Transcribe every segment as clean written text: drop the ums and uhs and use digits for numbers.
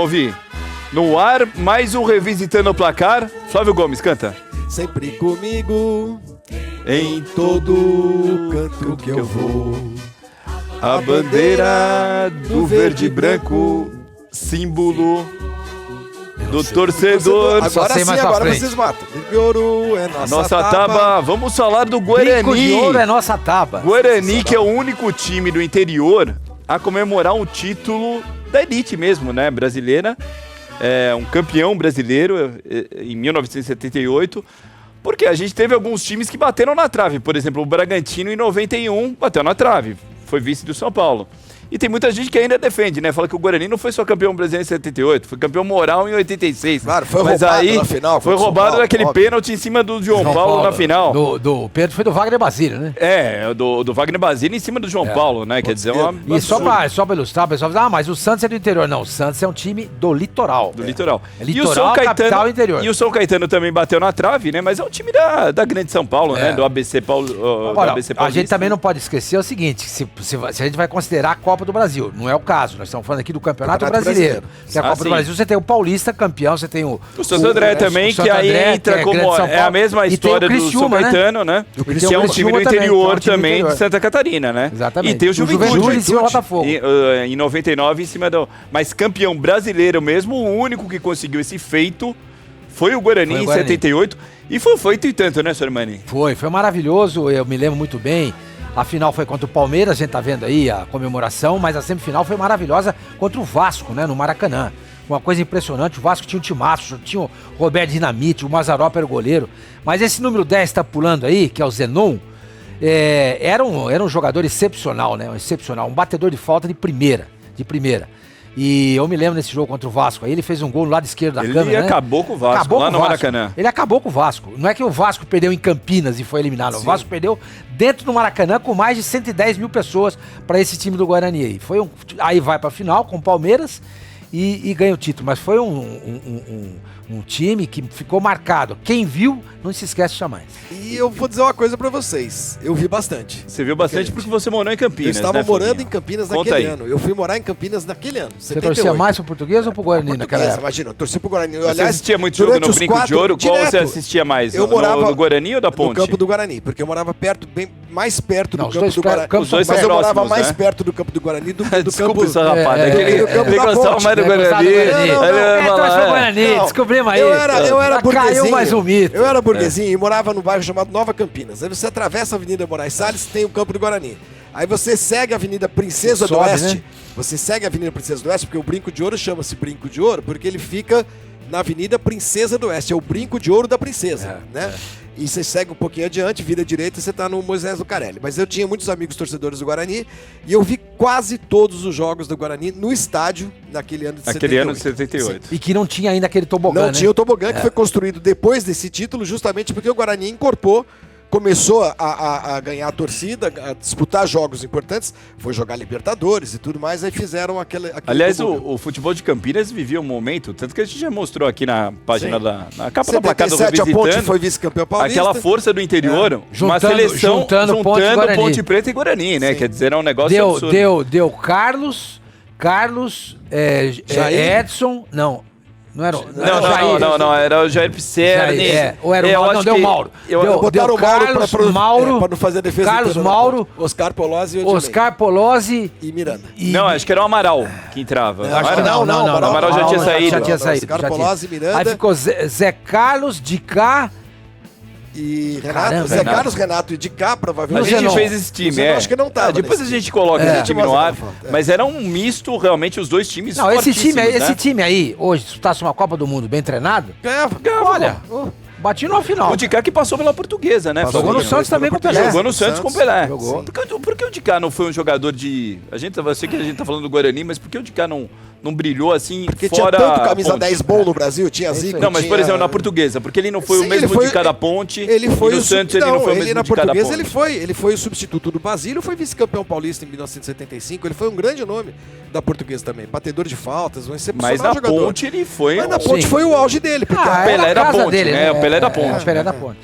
Vamos ouvir. No ar, mais um Revisitando o Placar. Flávio Gomes, canta. Sempre comigo, em todo canto que eu vou. A bandeira do verde e branco, símbolo do torcedor. Agora sim, agora vocês matam. De ouro é nossa taba. Vamos falar do Guarani. Brinco de ouro é nossa taba. Guarani, que é o único time do interior a comemorar um título da elite mesmo, né, brasileira. É um campeão brasileiro em 1978. Porque a gente teve alguns times que bateram na trave. Por exemplo, o Bragantino em 91 bateu na trave. Foi vice do São Paulo. E tem muita gente que ainda defende, né? Fala que o Guarani não foi só campeão brasileiro em 78, foi campeão moral em 86. Claro, foi mas roubado aí na final. Foi roubado naquele pênalti em cima do João Paulo na final. Do Pedro foi do Wagner Basílio, né? Do Wagner Basílio em cima do João Paulo, né? Quer dizer, E só pra ilustrar, o pessoal fala, mas o Santos é do interior. Não, o Santos é um time do litoral. Do litoral. É litoral, capital e interior. E o São Caetano também bateu na trave, né? Mas é um time da Grande São Paulo, né? Do ABC Paulo. Agora, a gente também não pode esquecer o seguinte, se a gente vai considerar a Copa do Brasil, não é o caso, nós estamos falando aqui do Campeonato Brasileiro. Que é a Copa do Brasil, você tem o Paulista campeão, você tem o Santo André também, que aí entra como a mesma história do São Caetano, né? Que é um time do interior também de Santa Catarina, né? Exatamente. E tem o Juventude em cima do Botafogo. Em 99 em cima do... Mas campeão brasileiro mesmo, o único que conseguiu esse feito foi o Guarani em 78. E foi feito e tanto, né, Sormani? Foi maravilhoso, eu me lembro muito bem. A final foi contra o Palmeiras, a gente tá vendo aí a comemoração, mas a semifinal foi maravilhosa contra o Vasco, né, no Maracanã. Uma coisa impressionante, o Vasco tinha um timaço, tinha o Roberto Dinamite, o Mazzaropi era o goleiro. Mas esse número 10 que tá pulando aí, que é o Zenon, era um jogador excepcional, né, um batedor de falta de primeira. E eu me lembro desse jogo contra o Vasco, aí ele fez um gol no lado esquerdo da câmera, né? Ele acabou com o Vasco, lá no Maracanã. Ele acabou com o Vasco. Não é que o Vasco perdeu em Campinas e foi eliminado. Sim. O Vasco perdeu dentro do Maracanã com mais de 110 mil pessoas para esse time do Guarani aí. Aí vai para a final com o Palmeiras e ganha o título. Mas foi um time que ficou marcado. Quem viu, não se esquece jamais. E eu vou dizer uma coisa pra vocês. Eu vi bastante. Você viu bastante porque você morou em Campinas, Eu estava né, morando em Campinas naquele ano. Eu fui morar em Campinas naquele ano, 78. Você torcia mais pro Português ou pro Guarani naquela época? Imagina, eu torci pro Guarani. Você assistia muito jogo no Brinco de Ouro? Qual você assistia mais? Eu morava no Guarani ou da Ponte? No campo do Guarani, porque eu morava mais perto do campo do Guarani. Mas eu morava mais perto do campo do Guarani do campo... Desculpa isso, rapaz. Ele gostava mais do Guarani. Descobrimos aí. Eu era burguesinho. Caiu mais um mito. Eu era burguesinho e morava num bairro chamado Nova Campinas. Aí você atravessa a Avenida Moraes Salles, tem o Campo do Guarani. Aí você segue a Avenida Princesa do Oeste. Né? Você segue a Avenida Princesa do Oeste, porque o Brinco de Ouro chama-se Brinco de Ouro, porque ele fica na Avenida Princesa do Oeste. É o Brinco de Ouro da Princesa, né? E você segue um pouquinho adiante, vira direita e você tá no Moisés Lucarelli. Mas eu tinha muitos amigos torcedores do Guarani e eu vi quase todos os jogos do Guarani no estádio naquele ano de 78. Aquele ano de 78. E que não tinha ainda aquele tobogã, Não tinha o tobogã, que foi construído depois desse título, justamente porque o Guarani incorporou, começou a ganhar a torcida, a disputar jogos importantes, foi jogar Libertadores e tudo mais, aí fizeram aquele Aliás, o futebol de Campinas vivia um momento, tanto que a gente já mostrou aqui na página na capa da placar do Revisitando. A Ponte foi vice-campeão paulista. Aquela força do interior, uma seleção juntando Ponte Preta e Guarani, né? Sim. Quer dizer, é um negócio absurdo. Deu Carlos, Edson, não era não, era o Jair Pisserni. Ou era o Mauro, deu Mauro. Botaram o Mauro para não fazer a defesa. Carlos Mauro, Oscar Polozzi e Miranda. Não, acho que era o Amaral que entrava. Não, o Amaral já tinha saído. Oscar Polozzi, Miranda. Aí ficou Zé Carlos, Dicá e Renato, Zé Carlos, Renato e de cá, provavelmente. A gente fez esse time, acho que não tava. Depois a gente coloca esse time no ar. Mas era um misto, realmente, os dois times. Não, esse time aí, hoje, se disputasse uma Copa do Mundo bem treinado, ganhava. Olha, batia numa final. O Dicá que passou pela Portuguesa, né? Jogou no Santos também com o Pelé. Jogou no Santos com o Pelé. Jogou. Por que o Dicá não foi um jogador de... Eu sei que a gente tá falando do Guarani, mas por que o Dicá não brilhou assim porque fora... Porque tinha tanto camisa 10 bom no Brasil, tinha Zico. Não, mas por exemplo, na Portuguesa, porque ele não foi o mesmo Dicá da Ponte, ele foi no Santos ele não foi o mesmo na Dicá da Ponte. Ele foi o substituto do Basílio, foi vice-campeão paulista em 1975, ele foi um grande nome da Portuguesa também, batedor de faltas, um excepcional jogador. Mas na Ponte ele foi... Mas na Ponte foi o auge dele. O Pelé da Ponte, né? O Pelé da Ponte. Pelé da Ponte.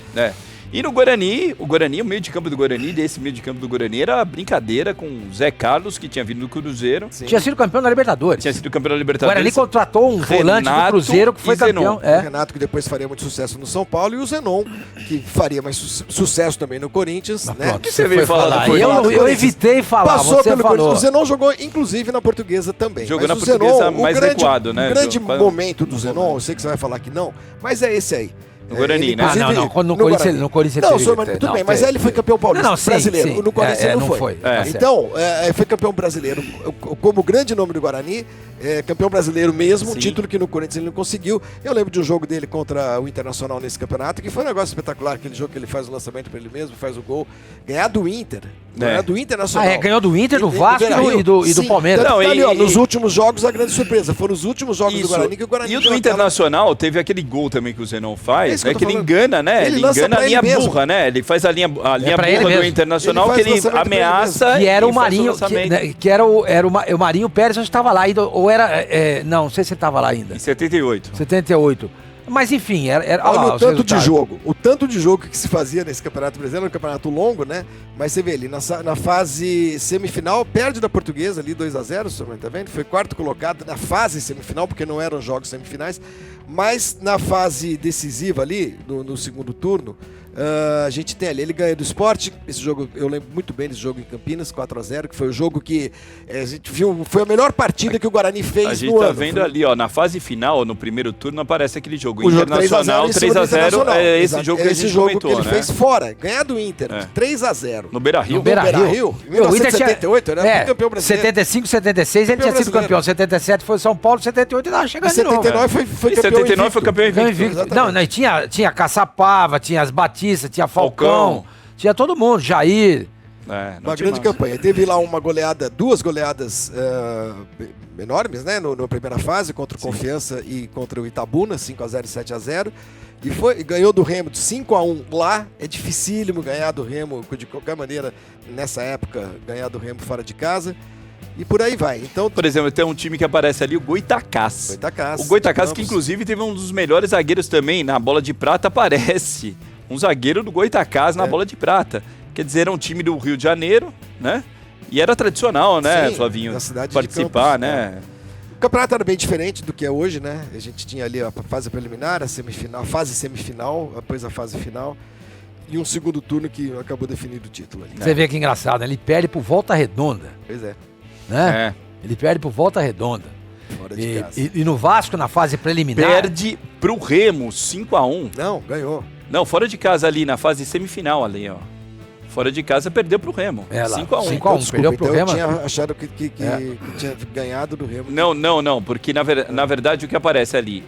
E no Guarani, o meio de campo do Guarani, desse meio de campo do Guarani, era brincadeira com o Zé Carlos, que tinha vindo do Cruzeiro. Sim. Tinha sido campeão da Libertadores. Tinha sido campeão da O Libertadores. Guarani contratou um volante do Cruzeiro que foi campeão. O Renato, que depois faria muito sucesso no São Paulo, e o Zenon, que faria mais sucesso também no Corinthians. Mas né? Pronto, que você veio falar? Eu evitei falar, Passou você pelo falou. Corinthians. O Zenon jogou, inclusive, na Portuguesa também. Jogou mas na o Portuguesa Zenon, mais recuado, né? O grande momento do Zenon, eu sei que você vai falar que não, mas é esse aí. No Guarani, né? Não, quando no Corinthians não, teve, tudo bem, mas aí ele foi campeão paulista, brasileiro. Sim. No Corinthians ele não foi. Então, foi campeão brasileiro como grande nome do Guarani, campeão brasileiro mesmo, um título que no Corinthians ele não conseguiu. Eu lembro de um jogo dele contra o Internacional nesse campeonato, que foi um negócio espetacular, aquele jogo que ele faz o lançamento para ele mesmo, faz o gol, ganhar do Inter. Ganhar do Internacional. Ganhou do Inter, do Vasco e do Palmeiras. Não, ali, nos últimos jogos, a grande surpresa. Foram os últimos jogos do Guarani que o Guarani. E o do Internacional teve aquele gol também que o Zenon faz, que ele engana, né? Ele engana a linha burra, né? Ele faz a linha burra do Internacional, que ele ameaça. Que era o Marinho, que era o Marinho Pérez, onde estava lá ainda, ou era... não, não sei se ele estava lá ainda. Em 78. 78. Mas enfim, olha o tanto de jogo. O tanto de jogo que se fazia nesse Campeonato Brasileiro, um campeonato longo, né? Mas você vê ali, na fase semifinal, perde da Portuguesa ali 2-0, você tá vendo? Foi quarto colocado na fase semifinal, porque não eram jogos semifinais. Mas na fase decisiva ali, no segundo turno, a gente tem ali, ele ganha do Sport, esse jogo, eu lembro muito bem desse jogo em Campinas, 4-0, que foi o jogo que a gente viu, foi a melhor partida que o Guarani fez no ano. A gente tá vendo ali, ó, na fase final, no primeiro turno, aparece aquele jogo. O Internacional 3-0, é esse jogo que a gente comentou, que ele fez fora, ganhar do Inter, 3-0. No Beira-Rio. No Beira-Rio. Em 1978, né? Campeão brasileiro. 75, 76, ele tinha sido campeão. 77 foi São Paulo, 78 ele tava chegando de novo. 79 foi campeão 79 foi campeão invicto. Não, tinha Caçapava, tinha as Batistas, tinha Falcão, tinha todo mundo, Jair. Uma grande campanha. Teve lá uma goleada, duas goleadas enormes, né? Na primeira fase, contra o Confiança e contra o Itabuna, 5-0 e 7-0. E ganhou do Remo de 5-1 lá. É dificílimo ganhar do Remo, de qualquer maneira, nessa época, ganhar do Remo fora de casa. E por aí vai. Então, por exemplo, tem um time que aparece ali, o Goitacás. O Goitacás, que inclusive teve um dos melhores zagueiros também, na bola de prata aparece. Um zagueiro do Goitacás na bola de prata. Quer dizer, era um time do Rio de Janeiro, né? E era tradicional, né, Flavinho? Na cidade participar, de Campos, né? O campeonato era bem diferente do que é hoje, né? A gente tinha ali a fase preliminar, a semifinal, a fase semifinal, depois a fase final. E um segundo turno que acabou definindo o título ali. Você vê que engraçado, né? Ele perde por Volta Redonda. Pois é. Né? Ele perde por Volta Redonda. Fora de casa. E no Vasco, na fase preliminar... Perde pro Remo, 5-1. Não, ganhou. Não, fora de casa ali, na fase semifinal ali, ó. Fora de casa, perdeu pro Remo. 5-1. 5-1, perdeu pro Remo. Eu tinha achado que tinha ganhado do Remo. Não, porque na verdade o que aparece ali,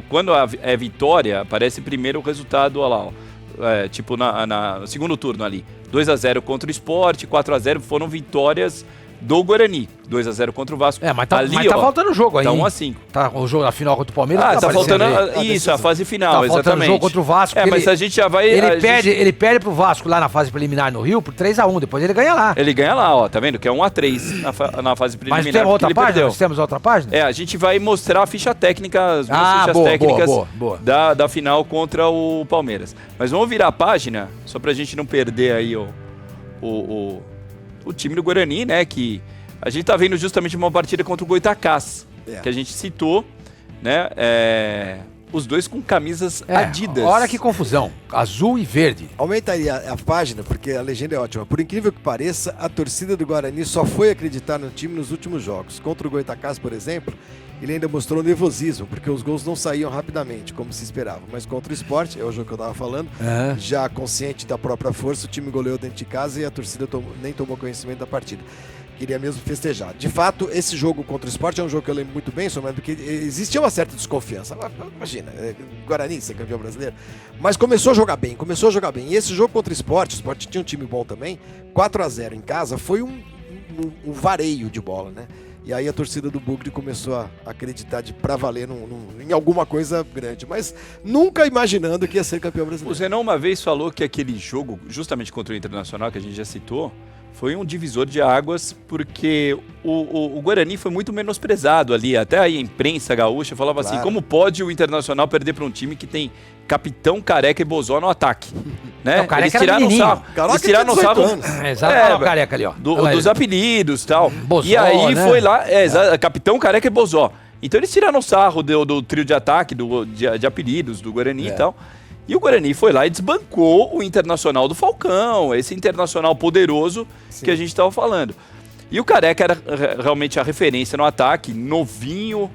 quando é vitória, aparece primeiro o resultado, olha lá, ó. Tipo no segundo turno ali. 2-0 contra o Sport, 4-0 foram vitórias do Guarani. 2-0 contra o Vasco. Mas tá faltando o jogo aí. Tá 1-5. Tá o jogo da final contra o Palmeiras. Tá faltando isso, a fase final, exatamente. Tá faltando o jogo contra o Vasco. Mas a gente já vai... Ele perde pro Vasco lá na fase preliminar no Rio por 3-1, depois ele ganha lá. Ele ganha lá, ó, tá vendo? Que é 1-3 na fase preliminar. Mas tem outra página? Nós temos outra página? A gente vai mostrar a ficha técnica, as fichas técnicas da final contra o Palmeiras. Mas vamos virar a página, só pra gente não perder aí o time do Guarani, né, que a gente tá vendo justamente uma partida contra o Goitacás, que a gente citou, né, os dois com camisas Adidas. Olha que confusão, azul e verde. Aumenta aí a página, porque a legenda é ótima. Por incrível que pareça, a torcida do Guarani só foi acreditar no time nos últimos jogos. Contra o Goitacás, por exemplo, ele ainda mostrou nervosismo, porque os gols não saíam rapidamente, como se esperava. Mas contra o Sport, é o jogo que eu tava falando, já consciente da própria força, o time goleou dentro de casa e a torcida nem tomou conhecimento da partida. Queria mesmo festejar. De fato, esse jogo contra o Sport é um jogo que eu lembro muito bem, porque existia uma certa desconfiança. Imagina, Guarani ser campeão brasileiro. Mas começou a jogar bem. E esse jogo contra o Sport tinha um time bom também, 4-0 em casa, foi um vareio de bola, né? E aí a torcida do Bugre começou a acreditar pra valer em alguma coisa grande, mas nunca imaginando que ia ser campeão brasileiro. O Zenon uma vez falou que aquele jogo, justamente contra o Internacional, que a gente já citou, foi um divisor de águas, porque o Guarani foi muito menosprezado ali. Até aí a imprensa gaúcha falava assim, como pode o Internacional perder para um time que tem Capitão, Careca e Bozó no ataque? né? Não, o Careca Eles era tiraram menininho. sarro. Careca Eles tiraram tinha 18 sarro. anos. Exato, olha o Careca ali, ó. Olha lá Dos ele. apelidos e tal. Bozó, E aí né? foi lá, Capitão Careca e Bozó. Então eles tiraram sarro do trio de ataque, de apelidos do Guarani e tal. E o Guarani foi lá e desbancou o Internacional do Falcão, esse Internacional poderoso que a gente estava falando. E o Careca era realmente a referência no ataque, novinho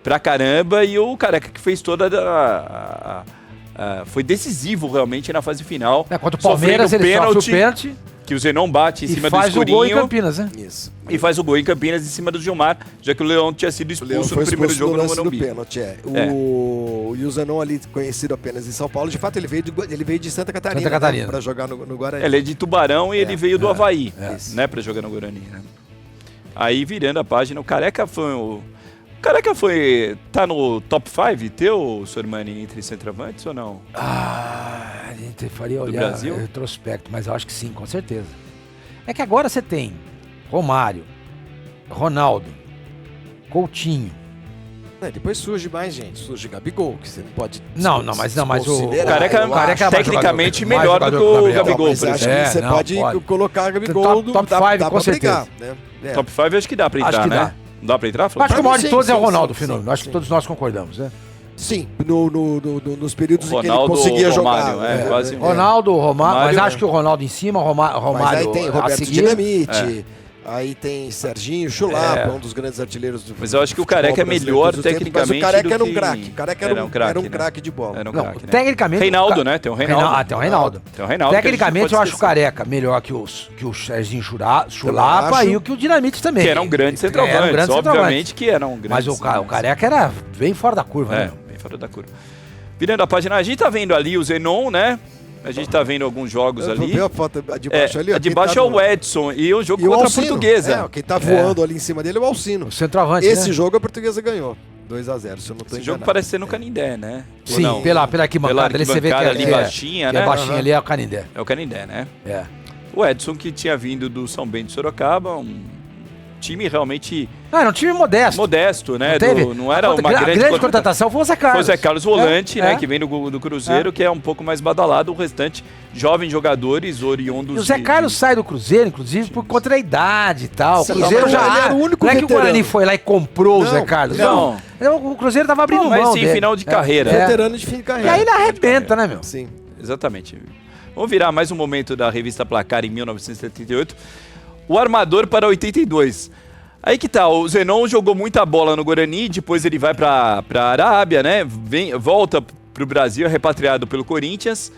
pra caramba, e o Careca que fez toda foi decisivo realmente na fase final. Contra o Palmeiras ele sofre o pênalti que o Zenon bate em cima do faz escurinho. o gol em Campinas, né? Isso. E faz o gol em Campinas em cima do Gilmar, já que o Leão tinha sido expulso no primeiro jogo no Morumbi. Pênalti, E o Zenon ali, conhecido apenas em São Paulo, de fato ele veio de Santa Catarina, né, para jogar no Guarani. Ele é de Tubarão e ele veio do Havaí, né, para jogar no Guarani. Né? Aí virando a página, o Careca tá no top 5 teu, Sormani, entre centroavantes ou não? A gente faria olhar Brasil? retrospecto, mas eu acho que sim, com certeza. É que agora você tem Romário, Ronaldo, Coutinho. Depois surge mais gente, surge Gabigol, que você não pode. Não, mas o Careca é tecnicamente melhor do que o Gabigol, mas por acho exemplo. que você pode colocar Gabigol top 5, com certeza. Brigar, né? Top 5 acho que dá pra entrar, Acho que né? dá. Não dá pra entrar? Acho que o maior de todos é o Ronaldo, sim, Fenômeno. Acho que todos nós concordamos, né? Sim, nos períodos em que ele Ronaldo, conseguia Romário, jogar. quase. Ronaldo, Romário, mas Mário, acho que o Ronaldo em cima, Romário Mas aí tem a Roberto seguir. Dinamite, aí tem Serginho Chulapa, um dos grandes artilheiros do Mas eu acho que o Careca é melhor tecnicamente. Mas o Careca era do um craque. O Careca era um craque de bola. Era um Não, craque, né? tecnicamente... Reinaldo, né? Tem o Reinaldo. Tem o Reinaldo. Tem o Reinaldo. Tecnicamente, eu acho o Careca melhor que o Serginho Chulapa e o que o Dinamite também. Que eram grandes centroavantes, obviamente que eram grandes. Mas o Careca era bem fora da curva, né? Bem fora da curva. Virando a página, a gente tá vendo ali o Zenon, né? A gente tá vendo alguns jogos ali. Vou ver a foto de baixo ali. A de baixo é o Edson e o jogo contra a Portuguesa. Quem tá voando ali em cima dele é o Alcino. O centroavante, Esse jogo a Portuguesa ganhou. 2-0, se eu não tô Esse jogo parece ser no Canindé, né? Sim, pela arquibancada. Ali você vê que ali baixinha, né? baixinha ali é o Canindé. É o Canindé, né? É. O Edson, que tinha vindo do São Bento de Sorocaba, um time realmente... Era um time modesto. Modesto, né? Não era uma grande contratação foi o Zé Carlos. Foi o Zé Carlos Volante, né? Que vem do Cruzeiro, que é um pouco mais badalado. O restante, jovens jogadores oriundos... E o Zé Carlos sai do Cruzeiro, inclusive, por conta da idade e tal. Sim, O Cruzeiro ele era o único Não é que o veterano. Guarani foi lá e comprou o Zé Carlos. Não. O Cruzeiro tava abrindo mão mas sim, dele. final de carreira. Veterano de fim de E carreira. aí ele arrebenta, né, meu? Sim. Exatamente. Vamos virar mais um momento da revista Placar em 1978. O armador para 82. Aí que tá, o Zenon jogou muita bola no Guarani, depois ele vai pra Arábia, né? Volta pro Brasil, é repatriado pelo Corinthians,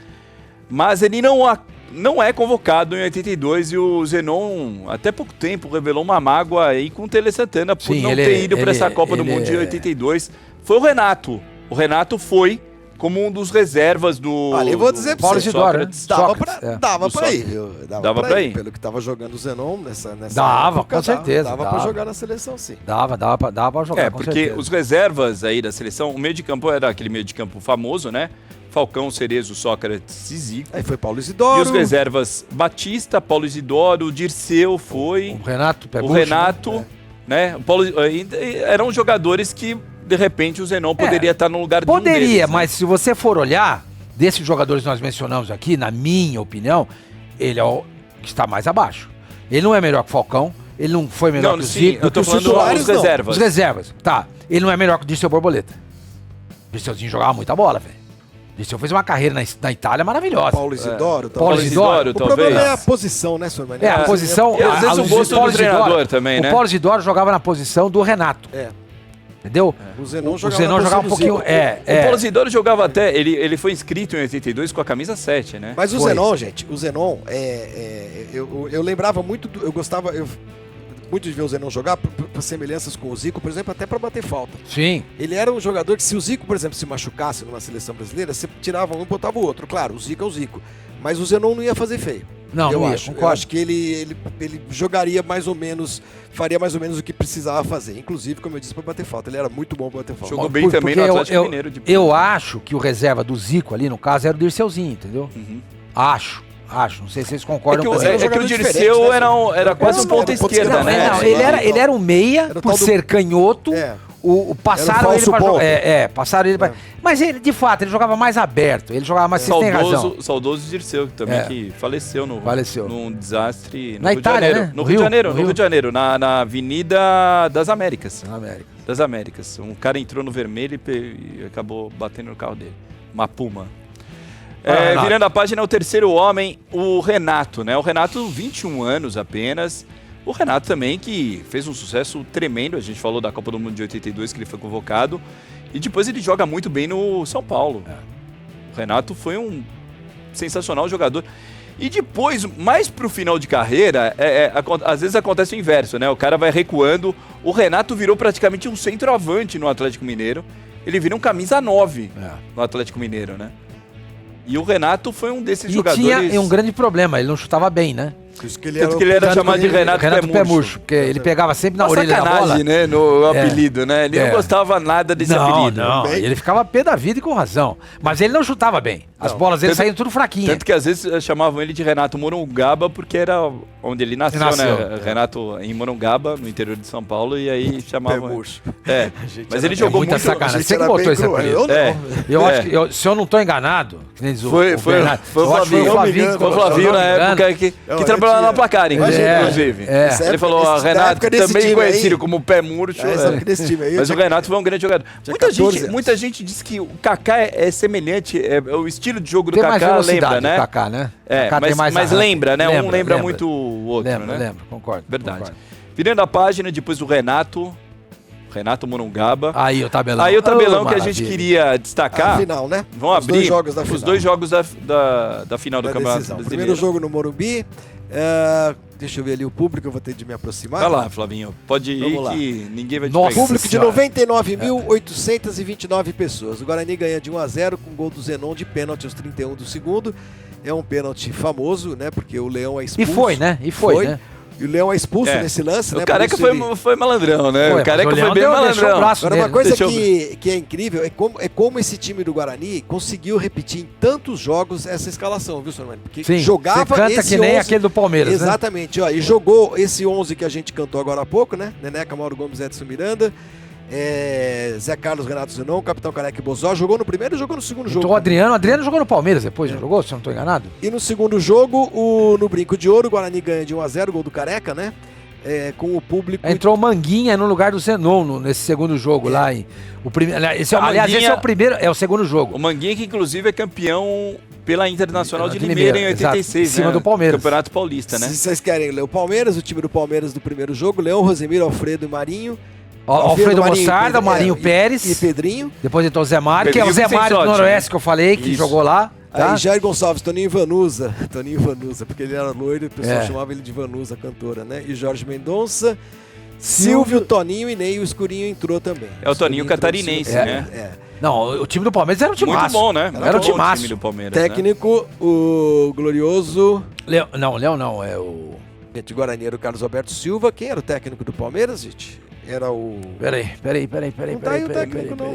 mas ele não é convocado em 82 e o Zenon, até pouco tempo, revelou uma mágoa aí com o Tele Santana por não ter ido pra essa Copa do Mundo de 82. Foi o Renato. O Renato foi como um dos reservas do... Ali eu vou dizer pra Paulo você, Isidoro, né? dava pra ir, viu? Dava pra ir. Pelo que tava jogando o Zenon nessa Dava, época, com certeza. Dava pra jogar na seleção, sim. Dava pra jogar, com porque certeza. os reservas aí da seleção, o meio de campo era aquele meio de campo famoso, né? Falcão, Cerezo, Sócrates e Zico. Aí foi Paulo Isidoro. E os reservas, Batista, Paulo Isidoro, Dirceu foi... O Renato O Renato, né? O Paulo, eram jogadores que, de repente, o Zenon poderia estar no lugar de um deles. Poderia, né? mas se você for olhar, desses jogadores que nós mencionamos aqui, na minha opinião, ele é o que está mais abaixo. Ele não é melhor que o Falcão, ele não foi melhor que o Zico. Eu tô falando dos reservas. Os reservas, tá. Ele não é melhor que o Dirceu Borboleta. O Dirceuzinho jogava muita bola, velho. O Dirceu fez uma carreira na Itália maravilhosa. Paulo Isidoro, Paulo Isidoro, o problema é a posição, né, senhor Mané? É, a posição... E às vezes o gosto do treinador também, né? O Paulo Isidoro jogava na posição do Renato. Entendeu? O Zenon jogava um pouquinho... O Paulo Isidoro jogava até... Ele foi inscrito em 82 com a camisa 7, né? Mas o Zenon, gente, eu lembrava muito... Eu gostava muito de ver o Zenon jogar por semelhanças com o Zico, por exemplo, até para bater falta. Sim. Ele era um jogador que, se o Zico, por exemplo, se machucasse numa seleção brasileira, você tirava um e botava o outro. Claro, o Zico é o Zico. Mas o Zenon não ia fazer feio. Não, eu ia, acho. concordo. Eu acho que ele jogaria mais ou menos, faria mais ou menos o que precisava fazer. Inclusive, como eu disse, para bater falta. Ele era muito bom para bater falta. Jogou bem também no Atlético Mineiro. Eu acho que o reserva do Zico ali, no caso, era o Dirceuzinho, entendeu? Acho. Não sei se vocês concordam com É que o Dirceu era quase um ponta esquerda, né? Não, ele era um meia, por ser canhoto. passaram ele pra bom. jogar. Passaram ele pra... Mas ele, de fato, ele jogava mais aberto. Ele jogava mais... Vocês têm razão. Saudoso Dirceu, que também que faleceu num desastre na Itália, né? No Rio de Janeiro, na Avenida das Américas. Das Américas. Um cara entrou no vermelho e acabou batendo no carro dele. Uma Puma. Virando a página, é o terceiro homem, o Renato, né? O Renato, 21 anos apenas. O Renato também, que fez um sucesso tremendo. A gente falou da Copa do Mundo de 82, que ele foi convocado. E depois ele joga muito bem no São Paulo. O Renato foi um sensacional jogador. E depois, mais pro final de carreira, às vezes acontece o inverso, né? O cara vai recuando. O Renato virou praticamente um centroavante no Atlético Mineiro. Ele vira um camisa 9 no Atlético Mineiro, né? E o Renato foi um desses jogadores... E tinha um grande problema, ele não chutava bem, né? Tanto que ele era chamado de Renato Pé Murcho, porque ele pegava sempre na orelha da bola. Né, no apelido, né? Ele não gostava nada desse apelido. Não, ele ficava pé da vida e com razão. Mas ele não chutava bem. As bolas dele saíam tudo fraquinhas. Tanto que às vezes chamavam ele de Renato Morungaba, porque era onde ele nasceu, né? Renato em Morungaba, no interior de São Paulo, e aí chamavam... Mas ele jogou muito... Sacanagem. Você que botou esse apelido. Eu acho que, se eu não estou enganado, que nem diz foi o Flavinho. Foi o Flavinho na época que trabalhava na Placar, inclusive. Ele falou, Renato, também conhecido como Pé Murcho. Mas o Renato foi um grande jogador. Muita gente diz que o Kaká é semelhante, o estilo de jogo do Kaká lembra, né? Kaká, né? Mas lembra, né? Um lembra muito o outro, né? Lembra, concordo. Verdade. Virando a página, depois o Renato Morungaba. Aí o tabelão. Aí o tabelão que a gente queria destacar. A final, né? Vamos abrir os dois jogos da final do Campeonato Brasileiro. Primeiro jogo no Morumbi. Deixa eu ver ali o público, eu vou ter de me aproximar. Vai lá, Flavinho. Pode ir que ninguém vai te pegar. Público de 99.829 pessoas. O Guarani ganha de 1-0 com gol do Zenon de pênalti aos 31 do segundo. É um pênalti famoso, né? Porque o Leão é expulso. E foi, né? E o Leão é expulso nesse lance, né? O Careca foi malandrão, né? O Careca foi bem malandrão. Agora, uma coisa que é incrível é como esse time do Guarani conseguiu repetir em tantos jogos essa escalação, viu, senhor? Porque jogava esse que nem 11, aquele do Palmeiras, exatamente, né? Ó, e jogou esse 11 que a gente cantou agora há pouco, né? Neneca, Mauro Gomes, Edson Miranda, Zé Carlos, Renato Zenon, Capitão Careca e Bozó. Jogou no primeiro e jogou no segundo jogo. O Adriano jogou no Palmeiras depois, não jogou? Se eu não estou enganado. E no segundo jogo, no Brinco de Ouro, o Guarani ganha de 1-0, gol do Careca, né? Com o público... Entrou o Manguinha no lugar do Zenon nesse segundo jogo lá. Esse é o primeiro, é o segundo jogo. O Manguinha que inclusive é campeão pela Internacional de Limeira em 86, em cima do Palmeiras. Campeonato Paulista, né? Se vocês querem ler o Palmeiras, o time do Palmeiras do primeiro jogo, Leão, Rosemiro, Alfredo e Marinho. Alfredo Mossarda, Marinho Pérez. E Pedrinho. Depois entrou o Zé Mário, que é o Zé Mário do Noroeste que eu falei, que jogou lá. Aí Jair Gonçalves, Toninho Vanusa, porque ele era loiro e o pessoal chamava ele de Vanusa, cantora, né? E Jorge Mendonça, Silvio, Toninho e Ney, o Escurinho entrou também. É o Toninho catarinense, né? Não, o time do Palmeiras era um time muito bom, né? Era um time massa. Técnico, o glorioso... Leão não, é o... De Guarani era o Carlos Alberto Silva. Quem era o técnico do Palmeiras, gente? Era o... Peraí.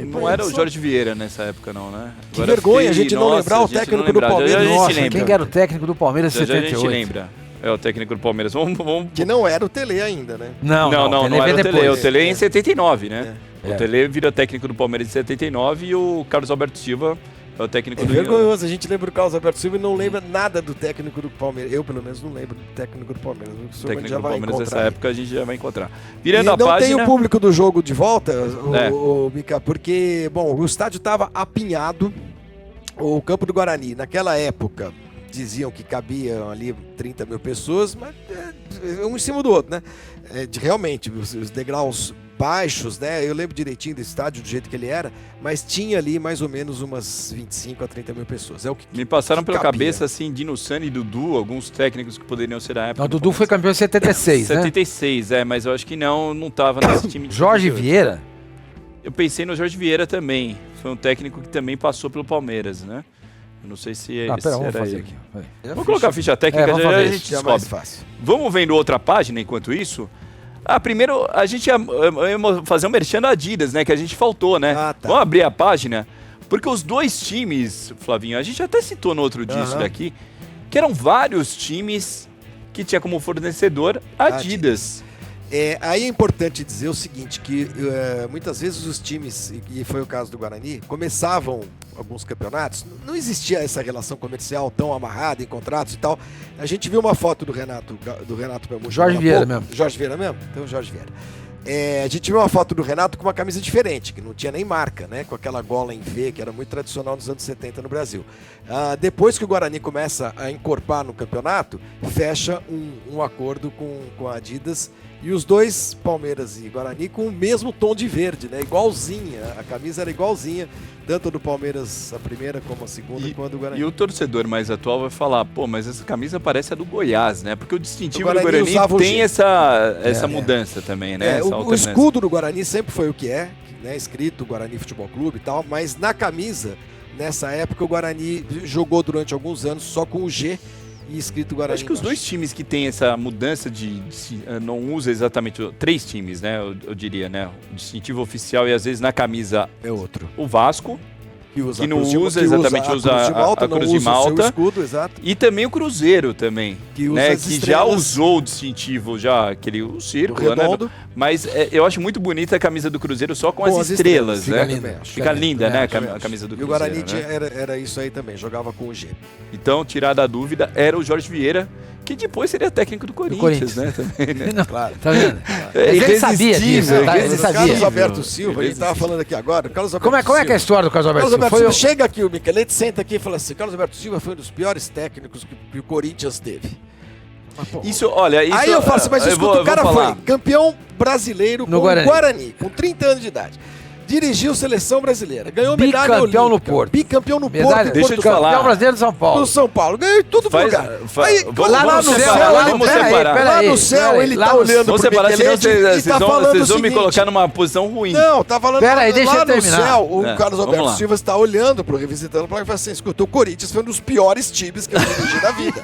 Não era o Jorge Vieira nessa época, não, né? Que vergonha a gente não lembrar o técnico do Palmeiras. Nossa, quem era o técnico do Palmeiras em 78? A gente lembra. É o técnico do Palmeiras. Vamos... Que não era o Tele ainda, né? Não era o Tele. O Tele é em 79, né? O Tele vira técnico do Palmeiras em 79 e o Carlos Alberto Silva é o técnico do... vergonhoso, a gente lembra do Carlos Alberto Silva e não lembra nada do técnico do Palmeiras. Eu, pelo menos, não lembro do técnico do Palmeiras. O técnico do Palmeiras nessa época a gente já vai encontrar. Virando a página... Não tem o público do jogo de volta, Mica, porque, bom, o estádio estava apinhado, o campo do Guarani, naquela época, diziam que cabiam ali 30 mil pessoas, mas um em cima do outro, né? Realmente, os degraus baixos, né? Eu lembro direitinho desse estádio, do jeito que ele era, mas tinha ali mais ou menos umas 25 a 30 mil pessoas. É o que me passaram pela cabeça, assim, Dino Sani e Dudu, alguns técnicos que poderiam ser da época. Não, Dudu foi campeão em 76, né? 76, mas eu acho que não tava nesse time. Jorge Vieira? Eu pensei no Jorge Vieira também. Foi um técnico que também passou pelo Palmeiras, né? Eu não sei se vamos era fazer ele. Aqui. Vamos colocar a ficha técnica, já a gente descobre. Mais fácil. Vamos vendo outra página enquanto isso? Primeiro, a gente ia fazer um merchan da Adidas, né? Que a gente faltou, né? Tá. Vamos abrir a página, porque os dois times, Flavinho, a gente até citou no outro dia isso daqui, que eram vários times que tinha como fornecedor Adidas. Aí é importante dizer o seguinte, que muitas vezes os times, e foi o caso do Guarani, começavam alguns campeonatos, não existia essa relação comercial tão amarrada em contratos e tal. A gente viu uma foto do Renato Belmonte. Jorge Vieira mesmo. Jorge Vieira mesmo? Então, Jorge Vieira. A gente viu uma foto do Renato com uma camisa diferente, que não tinha nem marca, né? Com aquela gola em V, que era muito tradicional nos anos 70 no Brasil. Depois que o Guarani começa a encorpar no campeonato, fecha um acordo com a Adidas, e os dois, Palmeiras e Guarani, com o mesmo tom de verde, né? Igualzinha, a camisa era igualzinha, tanto do Palmeiras a primeira como a segunda, quanto do Guarani. E o torcedor mais atual vai falar, pô, mas essa camisa parece a do Goiás, né? Porque o distintivo do Guarani tem essa mudança também, né? O escudo do Guarani sempre foi o que é, né? Escrito Guarani Futebol Clube e tal, mas na camisa, nessa época, o Guarani jogou durante alguns anos só com o G e escrito Guarani. Acho que os dois times que tem essa mudança não usa exatamente, 3 times, né? Eu diria, né? O distintivo oficial e às vezes na camisa é outro. O Vasco, que não usa exatamente a Cruz de Malta, o escudo, exato. E também o Cruzeiro também, que, usa né? Que já usou o distintivo, já aquele o círculo, né? Mas eu acho muito bonita a camisa do Cruzeiro só com as estrelas, né? Fica linda, né? A camisa do Cruzeiro. E o Guarani né? era isso aí também, jogava com o G. Então, tirada a dúvida, era o Jorge Vieira, que depois seria técnico do Corinthians, né? Também, né? Não, claro. Tá vendo? Ele sabia disso. Ele sabia. Carlos Alberto Silva, ele estava falando aqui agora. Como é que é a história do Carlos Alberto Silva? Chega aqui o Michelete, senta aqui e fala assim, Carlos Alberto Silva foi um dos piores técnicos que o Corinthians teve. Aí eu falo assim, mas escuta, o cara foi campeão brasileiro com o Guarani, com 30 anos de idade. Dirigiu seleção brasileira, ganhou medalha olímpica. Bicampeão no Porto. Bicampeão no Porto. Deixa eu te falar. Campeão brasileiro do São Paulo. Do São Paulo. Ganhou em tudo pro lugar. Lá no céu, ele tá olhando pro Michelete e tá falando vocês vão me colocar numa posição ruim. Não, tá falando deixa eu terminar. No céu, o Carlos Alberto Silva está olhando pro Revisitando e fala assim, escuta, o Corinthians foi um dos piores times que eu dirigi na vida.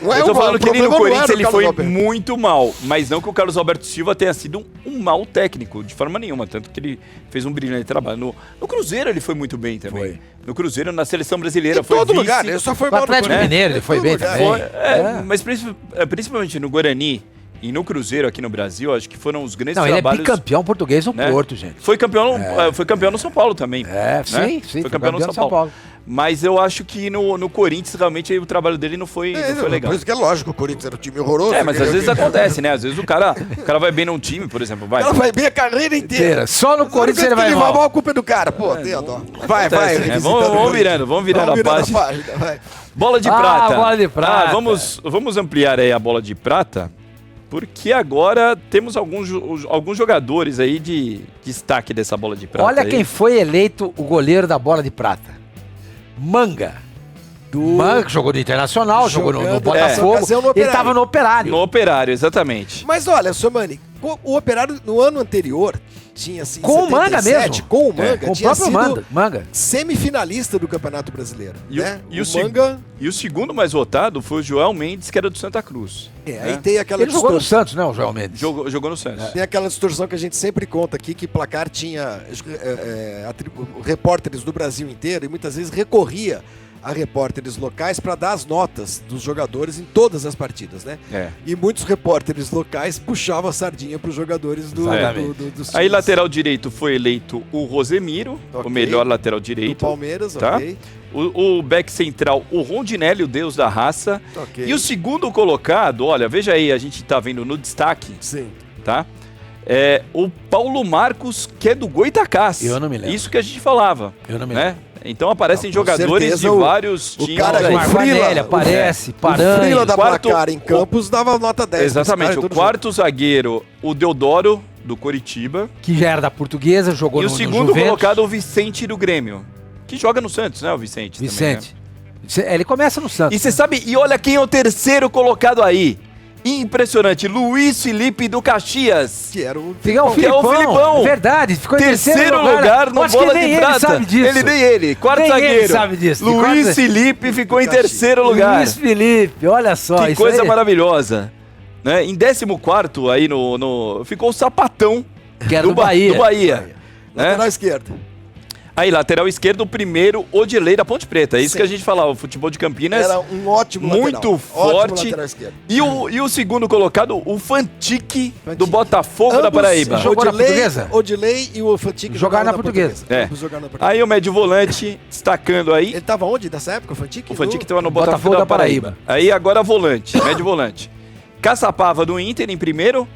Eu tô falando que ele no Corinthians ele foi muito mal, mas não que o Carlos Alberto Silva tenha sido um mau técnico, de forma nenhuma, tanto que ele fez um brilhante trabalho. No Cruzeiro ele foi muito bem também. Foi. No Cruzeiro, na seleção brasileira, foi todo lugar, ele só foi mal no Atlético Mineiro, ele foi bem também. Mas principalmente no Guarani e no Cruzeiro aqui no Brasil, acho que foram os grandes trabalhos. Ele é bicampeão português no Porto, gente. Foi campeão no São Paulo também. Sim, foi campeão no São Paulo. Mas eu acho que no Corinthians, realmente, o trabalho dele não foi legal. Por isso que é lógico, o Corinthians era um time horroroso. Mas às vezes acontece, né? Às vezes o cara vai bem num time, por exemplo. O cara vai bem a carreira inteira. Só no Corinthians ele vai mal. A culpa é do cara. Pô, tem a dó. Vai. Vamos virando a página. Bola de prata. Bola de prata. Vamos ampliar aí a bola de prata, porque agora temos alguns jogadores aí de destaque dessa bola de prata. Olha quem foi eleito o goleiro da bola de prata. Manga. Manga, que jogou no Internacional, jogou no Botafogo. Ele estava no Operário. No Operário, exatamente. Mas olha, Somani, o Operário no ano anterior tinha assim, com o Manga mesmo. Com o Manga, com o próprio Manga. Semifinalista do Campeonato Brasileiro. E o segundo mais votado foi o Joel Mendes, que era do Santa Cruz. Aí tem aquela Ele jogou no Santos, né, o Joel Mendes? Jogou no Santos. Tem aquela distorção que a gente sempre conta aqui, que placar tinha repórteres do Brasil inteiro e muitas vezes recorria a repórteres locais para dar as notas dos jogadores em todas as partidas, né? E muitos repórteres locais puxavam a sardinha para os jogadores dos times. Aí lateral direito foi eleito o Rosemiro, o melhor lateral direito. Do Palmeiras, tá? O back central, o Rondinelli, o deus da raça. E o segundo colocado, olha, veja aí, a gente tá vendo no destaque. Sim. Tá? O Paulo Marcos, que é do Goitacás. Eu não me lembro. Isso que a gente falava. Eu não me lembro. Então aparecem jogadores de vários times. O cara, o Frila aparece, Paranhos. O Frila da placar em Campos dava nota 10. Exatamente. O quarto zagueiro, o Deodoro, do Coritiba. Que já era da Portuguesa, jogou no Juventus. E o segundo colocado, o Vicente do Grêmio. Que joga no Santos, né, o Vicente? Vicente. Também, né? Ele começa no Santos. E você sabe, e olha quem é o terceiro colocado aí. Impressionante, Luiz Felipe do Caxias. Que era o Filipão. Verdade, ficou em terceiro lugar no Bola de Prata. Ele sabe disso. Ele, quarto zagueiro. Ele sabe disso. Luiz Felipe ficou em terceiro lugar. Luiz Felipe, olha só. Que coisa maravilhosa. Né? Em 14º aí ficou o Sapatão. Que era do Bahia. Do Bahia. Lateral esquerdo. Aí, lateral esquerdo, o primeiro, Odilei da Ponte Preta. É isso Sim. que a gente falava, o futebol de Campinas. Era um ótimo muito lateral. forte. Ótimo lateral esquerdo. E o segundo colocado, o Fantique do Fantique. Botafogo da Ambos Paraíba. jogou na Portuguesa? Odilei e o Fantique Jogaram na Portuguesa. É. Ambos jogaram na Portuguesa. Aí o médio volante, destacando aí. Ele tava onde nessa época, o Fantique? O Fantique estava no Botafogo Botafogo da da Paraíba. Aí agora volante, médio volante. Caçapava do Inter em primeiro,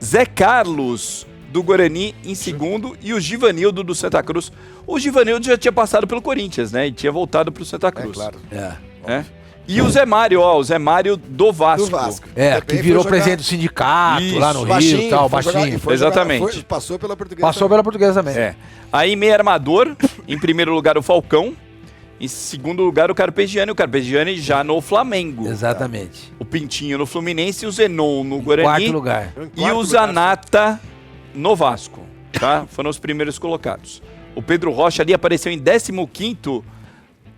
Zé Carlos do Guarani em segundo e o Givanildo do Santa Cruz. O Givanildo já tinha passado pelo Corinthians, né? E tinha voltado pro Santa Cruz. claro. É. E o Zé Mário, o Zé Mário do Vasco. Do Vasco. É, Também que virou foi jogar- presidente do sindicato Isso. lá no Rio e tal, foi jogar- baixinho. e foi Exatamente. jogar- passou pela Portuguesa. Passou pela Portuguesa também. É. Aí meio armador, em primeiro lugar o Falcão, em segundo lugar o Carpegiani já no Flamengo. Exatamente. O Pintinho no Fluminense, o Zenon no Guarani. Quarto lugar. E o Zanata no Vasco, tá? Foram os primeiros colocados. O Pedro Rocha ali apareceu em 15º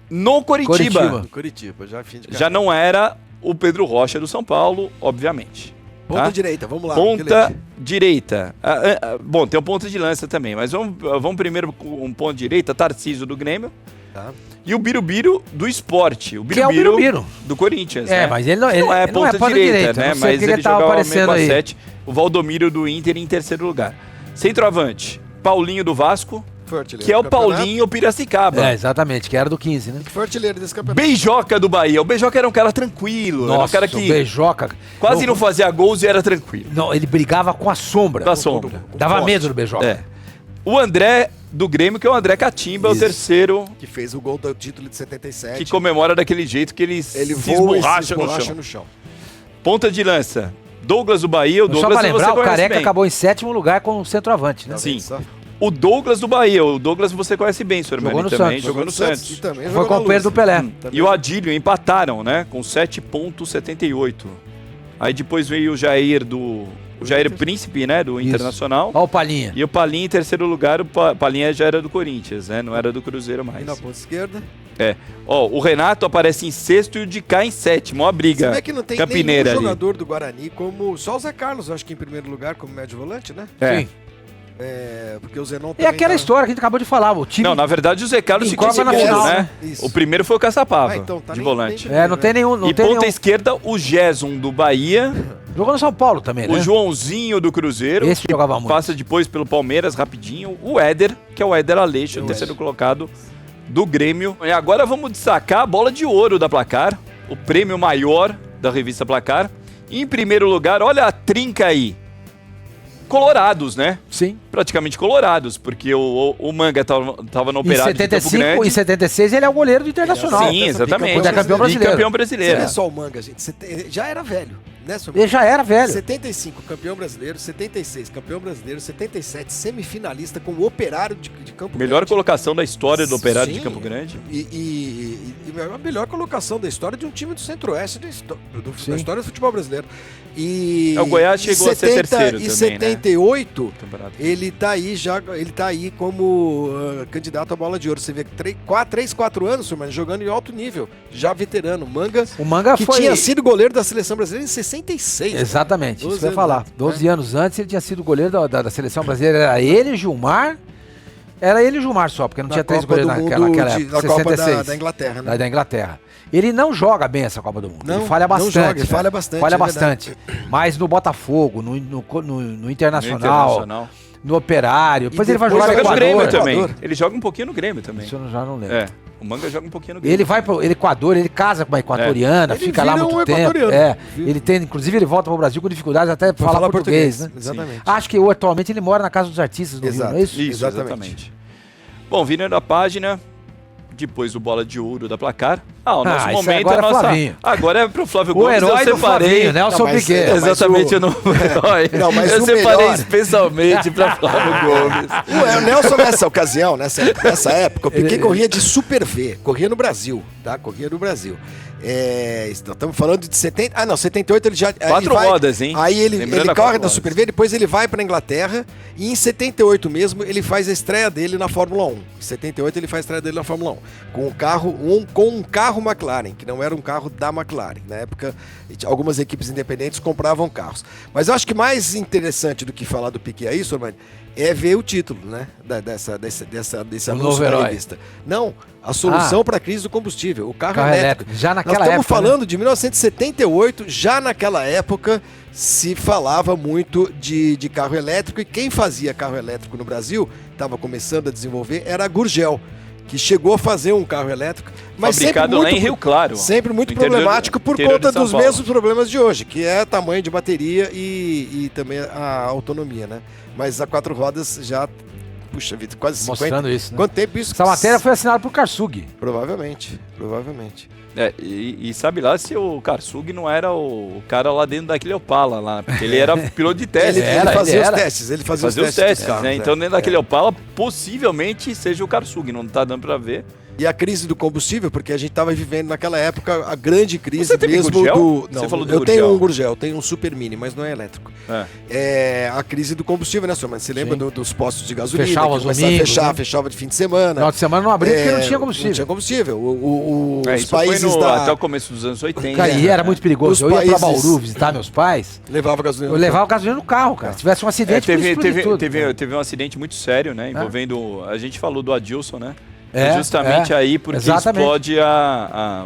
no Coritiba. Coritiba. Do Curitiba, já fim de Já carreira. não era o Pedro Rocha do São Paulo, obviamente. Ponta tá? direita, vamos lá. Ponta Guilherme. direita. Bom, tem o ponta de lança também, mas vamos primeiro com um ponto direita, Tarcísio do Grêmio. Tá. E o Birubiru do Esporte. O Que é o Birubiru. do Corinthians, É, né? mas ele não, ele, Não é ele não ponta, direita, né? Não sei Mas porque ele ele tava jogava aparecendo meio com a aí. 7. O Valdomiro do Inter em terceiro lugar. Centroavante, Paulinho do Vasco, Foi artilheiro que é do o campeonato. Paulinho Piracicaba. É, exatamente, que era do 15, né? Foi artilheiro desse campeonato. Beijoca do Bahia. O Beijoca era um cara tranquilo. Era um Nossa, cara o que Beijoca. quase não fazia gols e era tranquilo. Não, ele brigava com a sombra. Com a sombra. Dava poste. medo do Beijoca. É. O André do Grêmio, que é o André Catimba, é o Isso. terceiro, Que fez o gol do título de 77. que comemora daquele jeito que ele, Ele se voa e esborracha se no esborracha chão. no chão. Ponta de lança, Douglas do Bahia. O Só Douglas pra lembrar, você o conhece Careca bem. acabou em 7º lugar com o centroavante, né? Tá Sim. vendo só? O Douglas do Bahia. O Douglas você conhece bem, senhor Jogou Mani, no também. Santos. Jogou no E Santos. também Foi jogou na companheiro do Luz. Pelé. E o Adílio empataram, né? Com 7,78. Aí depois veio o Jair Príncipe, né? Do Isso. Internacional. Olha o Palhinha. E o Palinha em terceiro lugar. O Palinha já era do Corinthians, né? Não era do Cruzeiro E mais. na ponta esquerda. É. Ó, o Renato aparece em sexto e o de cá em sétimo. Ó a briga Você vê que não tem campineira nenhum ali. jogador do Guarani como... Só o Zé Carlos, eu acho que em primeiro lugar, como médio volante, né? É. Sim. É, porque o Zenon E também aquela tá- história que a gente acabou de falar, o time... Não, na verdade o Zé Carlos Em ficou em Copa na segundo, final, né? Isso. O primeiro foi o Caçapava, então, tá de nem- volante. nem- É, não tem nenhum... Não E tem ponta nenhum... esquerda, o Gerson do Bahia, Jogou no São Paulo também, né? o Joãozinho do Cruzeiro, Esse jogava muito. passa depois pelo Palmeiras rapidinho, o Éder, que é o Éder Aleixo, o terceiro colocado do Grêmio. E agora vamos destacar a bola de ouro da Placar, o prêmio maior da revista Placar. E em primeiro lugar, olha a trinca aí. Colorados, né? Sim. Praticamente colorados, porque o Manga tava no Em Operário de Campo 75 Grande. e 76 ele é o goleiro do Internacional. Sim, exatamente. Ele é campeão brasileiro. Campeão Você brasileiro. vê só o Manga, gente. Já era velho, né, seu Ele já era velho. 75, campeão brasileiro. 76, campeão brasileiro. 77, semifinalista com o Operário de Campo Melhor Grande. colocação da história do Operário de Sim. Campo Grande. E a melhor colocação da história de um time do Centro-Oeste da Sim. história do futebol brasileiro. E O Goiás chegou a ser terceiro e também, né? 78, Campeonato. ele tá aí como candidato à bola de ouro. Você vê 3, 4 anos, senhor, mas jogando em alto nível, já veterano. Manga, O Manga que foi... tinha sido goleiro da seleção brasileira em 66. Exatamente, isso 12 que eu ia falar. anos, 12 anos antes ele tinha sido goleiro da seleção brasileira. Era ele, Gilmar. Era ele e Gilmar só, porque não tinha três goleiros naquela época. na Copa da Inglaterra, né? Da Inglaterra. Ele não joga bem essa Copa do Mundo. Não, ele falha não bastante. joga, ele cara. falha bastante, Falha é bastante. Mas no Botafogo, no No Internacional, no Operário. Depois ele vai depois jogar no Joga no Equador. Grêmio também. Equador. Ele joga um pouquinho no Grêmio também. Isso eu já não lembro. É. O Manga joga um pouquinho no Grêmio. Ele vai pro Equador, ele casa com uma equatoriana, Ele fica lá vira muito um tempo. equatoriano. É, Vira. ele tem, inclusive ele volta pro Brasil com dificuldades até pra falar português, né? Exatamente. Acho que atualmente ele mora na casa dos artistas do Rio, Exato. não é isso? Isso, Exatamente. exatamente. Bom, virando a página, depois do bola de ouro da Placar. O nosso isso momento agora é nossa. Flavinho. Agora é pro Flávio O Gomes. herói eu do separei. Flavinho, Nelson Não, mas- Piquet. é, mas Exatamente, o- eu não. Herói. Não, mas eu o separei melhor- especialmente pra Flávio Gomes. O Nelson, nessa ocasião, nessa época, o Piquet corria de Super V, corria no Brasil, tá? Corria no Brasil. Estamos falando de 70. Ah, não, 78 ele já. 4 rodas, hein? Aí ele Lembrando a corre quatro da rodas. Super V, depois ele vai pra Inglaterra e em 78 mesmo ele faz a estreia dele na Fórmula 1. Em 78 ele faz a estreia dele na Fórmula 1. Com um carro carro McLaren, que não era um carro da McLaren. Na época, algumas equipes independentes compravam carros. Mas eu acho que mais interessante do que falar do Piquet aí, Sormani, é ver o título, né? Desse anúncio da revista. Não, a solução para a crise do combustível, o carro elétrico. Já naquela época. Nós estamos falando de 1978, já naquela época se falava muito de carro elétrico, e quem fazia carro elétrico no Brasil, estava começando a desenvolver, era a Gurgel, que chegou a fazer um carro elétrico, mas fabricado sempre muito, lá em Rio Claro. Sempre muito problemático por conta dos mesmos problemas de hoje, que é tamanho de bateria e também a autonomia, né? Mas a 4 rodas já, puxa vida, quase 50. Mostrando isso, né? Quanto tempo isso? Essa matéria foi assinada por Karsug. Provavelmente. E sabe lá se o Karsug não era o cara lá dentro daquele Opala lá, porque ele era piloto de teste. Ele fazia os testes, ele fazia os testes, carros, né? Então dentro daquele Opala possivelmente seja o Karsug, não tá dando pra ver. E a crise do combustível, porque a gente estava vivendo naquela época a grande crise Você teve mesmo Gurgel? do... Não, Você falou do eu Gurgel. tenho um Gurgel, tenho um Super Mini, mas não é elétrico. É a crise do combustível, né, senhor? Mas você lembra dos postos de gasolina? Fechava os domingos, né? Fechava de fim de semana. Final de semana não abria porque não tinha combustível. Não tinha combustível. Os isso países foi até o começo dos anos 80. Cara, e era muito perigoso. Os Eu ia pra países- Bauru visitar meus pais, Levava gasolina. eu levava gasolina no carro, cara. Se tivesse um acidente, Teve um acidente muito sério, né? Envolvendo. A gente falou do Adilson, né? É, justamente aí porque exatamente. explode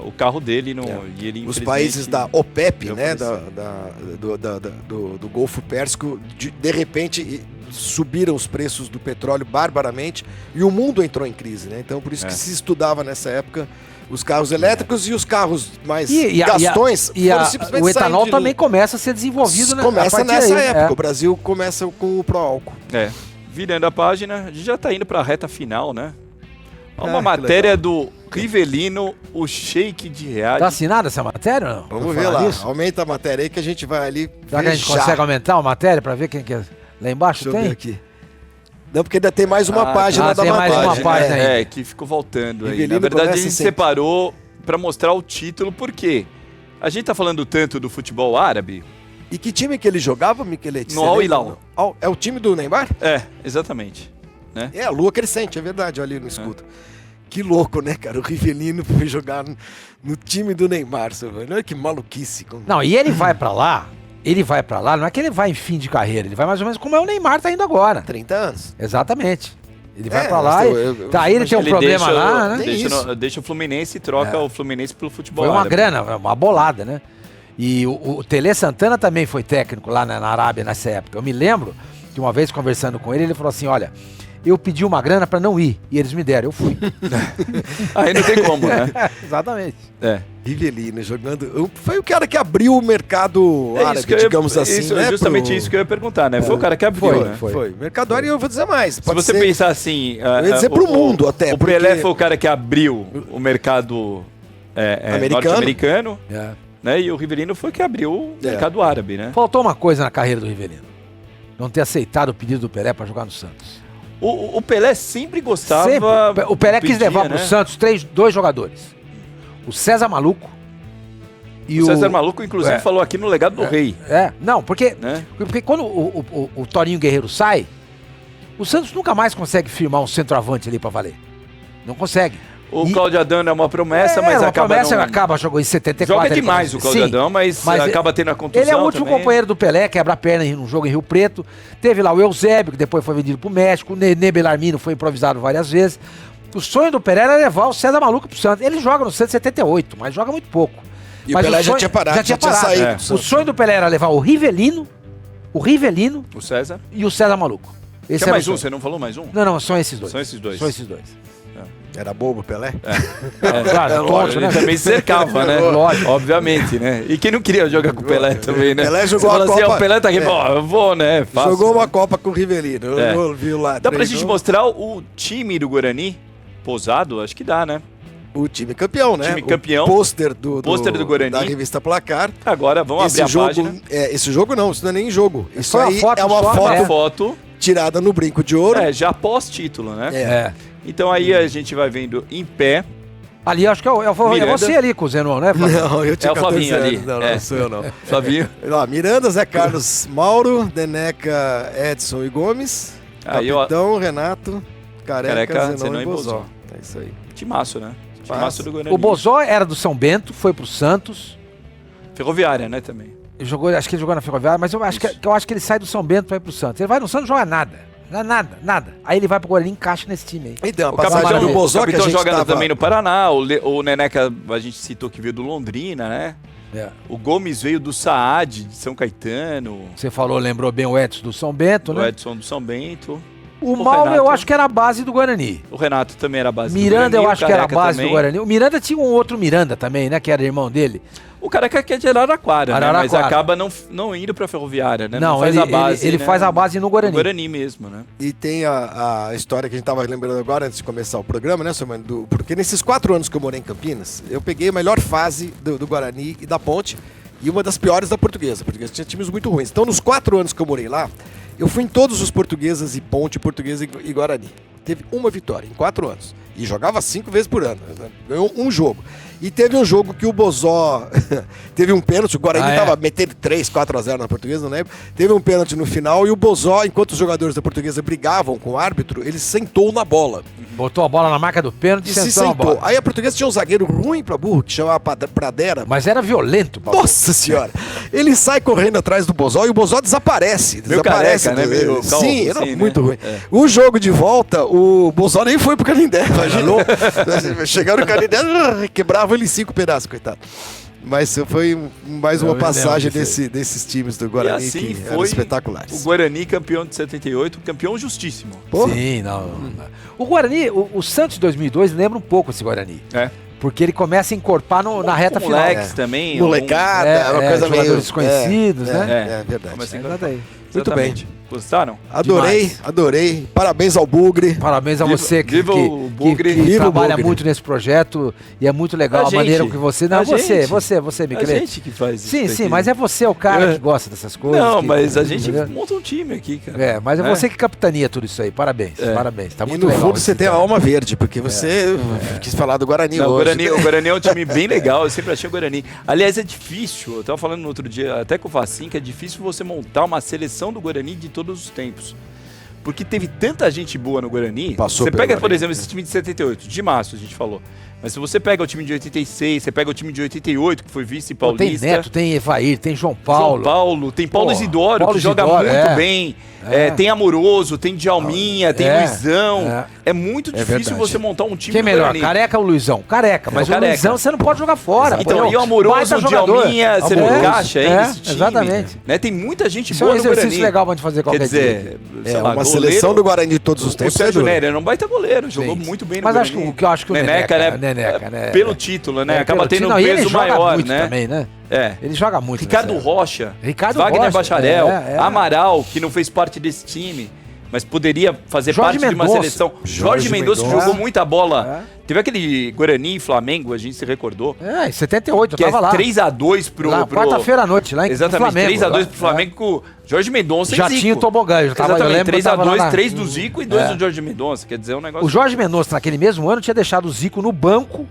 o carro dele e ele Os infelizmente países da OPEP, deu né, falecimento. do Golfo Pérsico, de repente subiram os preços do petróleo barbaramente e o mundo entrou em crise, né? Então por isso que se estudava nessa época os carros elétricos e os carros mais gastões foram simplesmente o etanol saindo também começa a ser desenvolvido, né? Começa nessa aí, época. O Brasil começa com o pró-álcool. Virando a página, a gente já tá indo pra reta final, né? Uma que matéria legal. do Rivelino, o shake de reais. Tá assinada essa matéria ou não? Vamos Pra ver falar lá. disso? Aumenta a matéria aí que a gente vai ali. Será que a gente consegue aumentar a matéria pra ver quem que é? Lá embaixo Deixa eu ver tem? aqui. Não, porque ainda tem mais uma página da tem mais matéria. uma página aí. Que ficou voltando aí. Rivelino Na verdade, a começa gente sempre. separou pra mostrar o título, por quê? A gente tá falando tanto do futebol árabe. E que time que ele jogava, Micheletti? No Você Al lembra? Hilal. É o time do Neymar? Exatamente. Né? É, a lua crescente, é verdade, ali no escudo. Que louco, né, cara? O Rivelino foi jogar no time do Neymar, seu velho. Olha que maluquice. Não, e ele vai pra lá, não é que ele vai em fim de carreira, ele vai mais ou menos como é o Neymar tá indo agora. 30 anos. Exatamente. Ele vai É, pra lá, mas aí ele tem um problema lá, né? Deixa o Fluminense e troca o Fluminense pelo futebol Foi uma árabe. grana, uma bolada, né? E o Tele Santana também foi técnico lá na Arábia nessa época. Eu me lembro que uma vez conversando com ele falou assim, olha, eu pedi uma grana pra não ir, e eles me deram, eu fui. Aí não tem como, né? Exatamente. Rivelino jogando. Foi o cara que abriu o mercado árabe, digamos assim, né? Justamente isso que eu ia perguntar, né? Foi o cara que abriu, né? Foi. Mercado árabe, eu vou dizer mais. Se você pensar assim... Eu ia dizer pro mundo até. O Pelé foi o cara que abriu o mercado norte-americano, né? E o Rivelino foi que abriu o mercado árabe, né? Faltou uma coisa na carreira do Rivelino. Não ter aceitado o pedido do Pelé pra jogar no Santos. O Pelé sempre gostava... Sempre. O Pelé quis levar pro né? Santos dois jogadores. O César Maluco e o César Maluco, inclusive, falou aqui no Legado do Rei. Não, porque quando o Torinho Guerreiro sai, o Santos nunca mais consegue firmar um centroavante ali pra valer. Não consegue. O Cláudio Adão é uma promessa, mas acaba jogou em 74. Joga demais o Cláudio Adão, mas acaba tendo a contusão. Ele é o último também. companheiro do Pelé, quebra a perna num jogo em Rio Preto. Teve lá o Eusébio, que depois foi vendido pro México. O Nenê Belarmino foi improvisado várias vezes. O sonho do Pelé era levar o César Maluco pro Santos. Ele joga no Santos 78, mas joga muito pouco. E mas o Pelé já tinha parado, já tinha saído. O sonho do Pelé era levar o Rivelino, o César e o César Maluco. Esse mais um, você não falou mais um? Não, são esses dois. São esses dois. Era bobo o Pelé? Claro, tonto, né? Ele também cercava, né? Lógico. Obviamente, né? E quem não queria jogar com o Pelé também, né? Pelé jogou a Copa. Assim, o Pelé tá aqui, eu vou, né? Fácil, jogou uma né? Copa com o Rivelino. Eu vi lá. Dá pra gente mostrar o time do Guarani? Posado? Acho que dá, né? O time campeão, né? O time campeão. O pôster do Guarani. Da revista Placar. Agora vamos abrir a página. Esse jogo não, isso não é nem jogo. Isso aí é uma foto tirada no brinco de ouro. Já pós-título, né? Então aí a gente vai vendo em pé. Ali, acho que é você ali com o Zenon, né, Flavinho? Não, eu tinha o Flavinho ali. Não sou eu não. Flavinho. Miranda, Zé Carlos, Mauro, Deneca, Edson e Gomes. Capitão, Renato, Careca, Zenon e Bozó. É isso aí. Timaço, né? Timaço do Guarani. O Bozó era do São Bento, foi pro Santos. Ferroviária, né, também. Acho que ele jogou na Ferroviária, mas eu acho que ele sai do São Bento pra ir pro Santos. Ele vai no Santos e joga nada. Nada. Aí ele vai pro Guarani e encaixa nesse time aí. Então, O capitão, do Bozó, o capitão que a gente joga tava... também no Paraná, o Neneca, a gente citou que veio do Londrina, né? É. O Gomes veio do Saad, de São Caetano. Você falou, lembrou bem o Edson do São Bento, O né? Edson do São Bento. O Mauro Renato. eu acho que era a base do Guarani. O Renato também era a base Miranda do Guarani. eu acho que era a Careca base também. do Guarani. O Miranda tinha um outro Miranda também, né? Que era irmão dele. O Careca que é de Araraquara, né? Mas Araraquara. acaba não indo pra Ferroviária, né? Não, faz ele- a base, ele né? faz a base no Guarani. No Guarani mesmo, né? E tem a história que a gente tava lembrando agora, antes de começar o programa, né, seu mano? Porque nesses 4 anos que eu morei em Campinas, eu peguei a melhor fase do Guarani e da Ponte e uma das piores da Portuguesa. A Portuguesa tinha times muito ruins. Então, nos 4 anos que eu morei lá, eu fui em todos os Portuguesas e Ponte, Portuguesa e Guarani. Teve uma vitória em 4 anos. E jogava 5 vezes por ano. Ganhou um jogo. E teve um jogo que o Bozó teve um pênalti, o Guarani tava metendo 3-4-0 na Portuguesa, não lembro. Teve um pênalti no final e o Bozó, enquanto os jogadores da Portuguesa brigavam com o árbitro, ele sentou na bola. Botou a bola na marca do pênalti E e se sentou a bola. sentou. Aí a Portuguesa tinha um zagueiro ruim pra burro, que chamava Pradera. Mas era violento, Paulo. Nossa senhora! Ele sai correndo atrás do Bozó e o Bozó desaparece. Meio Desaparece. careca, né? Meio calvo, Sim, era assim, muito né? ruim. É. O jogo de volta, o Bozó nem foi pro Canindé, imaginou? Chegaram no Canindé, quebrava ele em 5 pedaços, coitado. Mas foi mais uma Eu me lembro passagem disso desses times do E Guarani assim que eram foi espetaculares. o Guarani campeão de 78, campeão justíssimo. Porra. Sim, não. O Guarani, o Santos de 2002 lembra um pouco esse Guarani. É. Porque ele começa a encorpar na reta Com final. moleques também. Molecada, uma coisa meio... jogadores desconhecidos, né? É verdade. Começa a Exato aí. Muito bem. Exatamente. Gostaram? Adorei, adorei. Parabéns ao Bugre. Parabéns a Viva- você que, viva que- o Bugre. que Viva o trabalha Bugre. muito nesse projeto e é muito legal A a, maneira gente. que você... Não, A você, gente. me A crê. gente que faz isso. Sim, daqui. mas é você o cara Eu- que gosta dessas coisas. Não, que- mas a gente entendeu? monta um time aqui, cara. É, mas é Né? você que capitania tudo isso aí. Parabéns, É. parabéns. Tá E muito no legal. fundo você esse tem a cara. alma verde, porque você quis falar do Guarani Não, hoje. o Guarani é um time bem legal, eu sempre achei o Guarani. Aliás, é difícil, eu tava falando no outro dia, até com o Facim, que é difícil você montar uma seleção do Guarani de todos os tempos. Porque teve tanta gente boa no Guarani. Passou Você pelo pega, por Guarani, exemplo, esse time de 78, de março a gente falou. Mas se você pega o time de 86, você pega o time de 88, que foi vice Pô, tem paulista. Neto, tem Evair, tem João Paulo. João Paulo, tem Paulo Pô, Isidoro, Paulo que joga Isidoro, muito é. bem. É. Tem Amoroso, tem Djalminha, tem É. Luizão. É muito difícil verdade. você montar um time Quem é do melhor, Guarani. Careca ou Luizão? Careca, mas o Careca. Luizão você não pode jogar fora. Então, pô, e o Amoroso, baita o jogador. Djalminha, você não Amoroso, encaixa aí nesse time. Exatamente. Né? Tem muita gente Isso é um boa no exercício Guarani. legal pra gente fazer Quer qualquer dia. dizer, sei lá, uma goleiro, seleção do Guarani de todos os o tempos. Sérgio é duro. Nery era um baita goleiro, jogou Sim. muito bem no Mas Guarani. acho que o que eu acho que o Neneca, Neneca, né? Pelo título, né? É, Acaba pelo tendo título. um Não, e ele peso joga maior, muito né? também, né? É. Ele joga muito. Ricardo nessa- Rocha, Ricardo Wagner Rocha, Bacharel, é. Amaral, que não fez parte desse time, mas poderia fazer Jorge parte de uma Mendonça. seleção. Jorge Jorge Mendonça Mendonça. jogou muita bola. Teve aquele Guarani e Flamengo, a gente se recordou. É, em 78, eu Que é tava lá. 3x2 pro... Lá, quarta-feira à noite, lá em Exatamente, Flamengo. 3x2 pro Flamengo com o Jorge Mendonça Já e Zico. tinha o tobogã, eu já tava, eu Exatamente, lembro, eu tava lá 3x2, na- 3 do Zico e 2 É. do Jorge Mendonça. Quer dizer, é um negócio... O Jorge Mendonça, naquele mesmo ano, tinha deixado o Zico no banco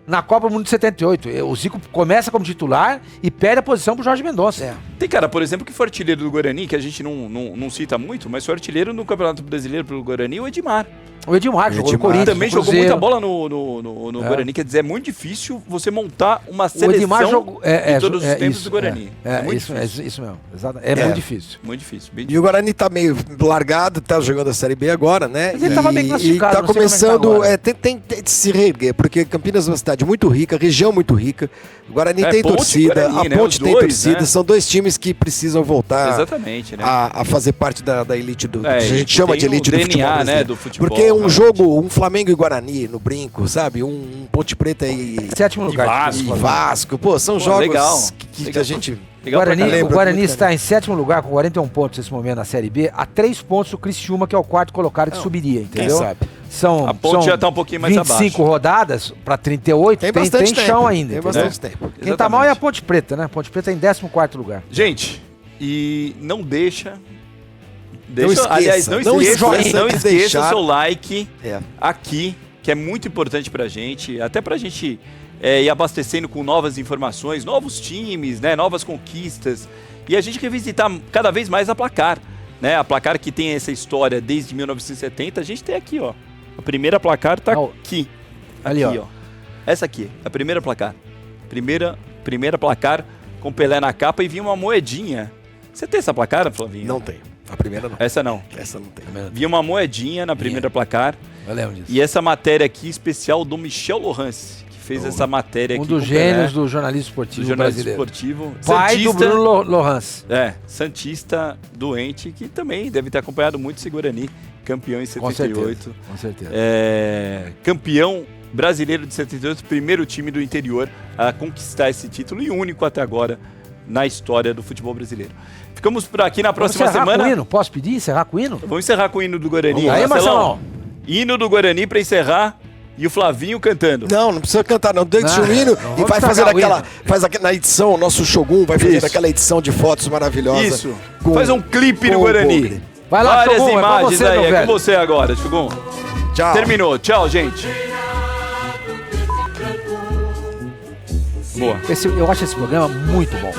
na Copa do Mundo de 78. O Zico começa como titular e perde a posição pro Jorge Mendonça. Tem cara, por exemplo, que foi artilheiro do Guarani, que a gente não cita muito, mas foi artilheiro no Campeonato Brasileiro pelo Guarani, o Edmar. O Edmar, jogou no Edmar Corinthians, Também no jogou Cruzeiro. muita bola no Guarani, quer dizer, é muito difícil você montar uma O seleção Edmar jogou... em todos os tempos isso, do Guarani. É, muito isso, difícil. isso mesmo. Exato, é muito difícil. Muito difícil. Bem E o Guarani tá meio largado, tá jogando a Série B agora, né? Mas ele tava bem classificado, E tá não sei como é que tá começando, agora. tem de se reerguer, porque Campinas é uma cidade muito rica, região muito rica. O Guarani É, tem Ponte e torcida, Guarani, a né? Ponte Os tem dois, torcida, né? são dois times que precisam voltar Exatamente, né? a fazer parte da elite do... É, que a gente chama tem de elite o do DNA, futebol né, brasileiro. do futebol, Porque um realmente. jogo, um Flamengo e Guarani no Brinco, sabe? Um Ponte Preta e... Sétimo lugar. Vasco. E Vasco, pô, são jogos legal. que Legal. a gente... Legal pra Guarani, caramba. lembro o Guarani muito, está em sétimo lugar com 41 pontos nesse momento na Série B, a 3 pontos do Criciúma, que é o quarto colocado que subiria, entendeu? sabe? São, A Ponte são já tá um pouquinho mais 25 abaixo. rodadas para 38, Tem bastante tempo. chão ainda. Tem entendeu? bastante tempo. Quem tá mal é a Exatamente. Ponte Preta, né? A Ponte Preta é em 14º lugar. Gente, e não deixa... esqueça, aliás, não não esqueça, esqueça não de esqueça deixar- o seu like É. aqui, que é muito importante pra gente, até pra gente ir abastecendo com novas informações, novos times, né, novas conquistas, e a gente revisitar cada vez mais a Placar, né, a Placar que tem essa história desde 1970, a gente tem aqui, ó, a primeira Placar tá Ó, aqui, ali, aqui, ó. Essa aqui, a primeira placar. Primeira placar com Pelé na capa e vinha uma moedinha. Você tem essa placar, Flavinho? Não tenho. A primeira não. Essa não. Essa não tem. Vinha uma moedinha na primeira placar. Eu lembro disso. E essa matéria aqui especial do Michel Lohance, que fez essa matéria aqui. Um dos gênios do jornalismo esportivo do jornalismo brasileiro. esportivo. Pai do Bruno Lohance. Santista doente, que também deve ter acompanhado muito esse Guarani, campeão em 78. Com certeza. Campeão brasileiro de 78, primeiro time do interior a conquistar esse título e único até agora na história do futebol brasileiro. Ficamos por aqui na próxima semana. Com o hino? Posso pedir? Encerrar com o hino? Vamos encerrar com o hino do Guarani. Aí, Marcelão. Hino do Guarani para encerrar e o Flavinho cantando. Não precisa cantar não. Deixa o hino e vai fazer aquela... na edição, o nosso Shogun vai fazer aquela edição de fotos maravilhosa. Isso. Faz um clipe do Guarani. Vai lá, várias Shogun, imagens você, aí. É velho. com você agora, Shogun. Tchau. Terminou. Tchau, gente. Boa. Eu acho esse programa muito bom.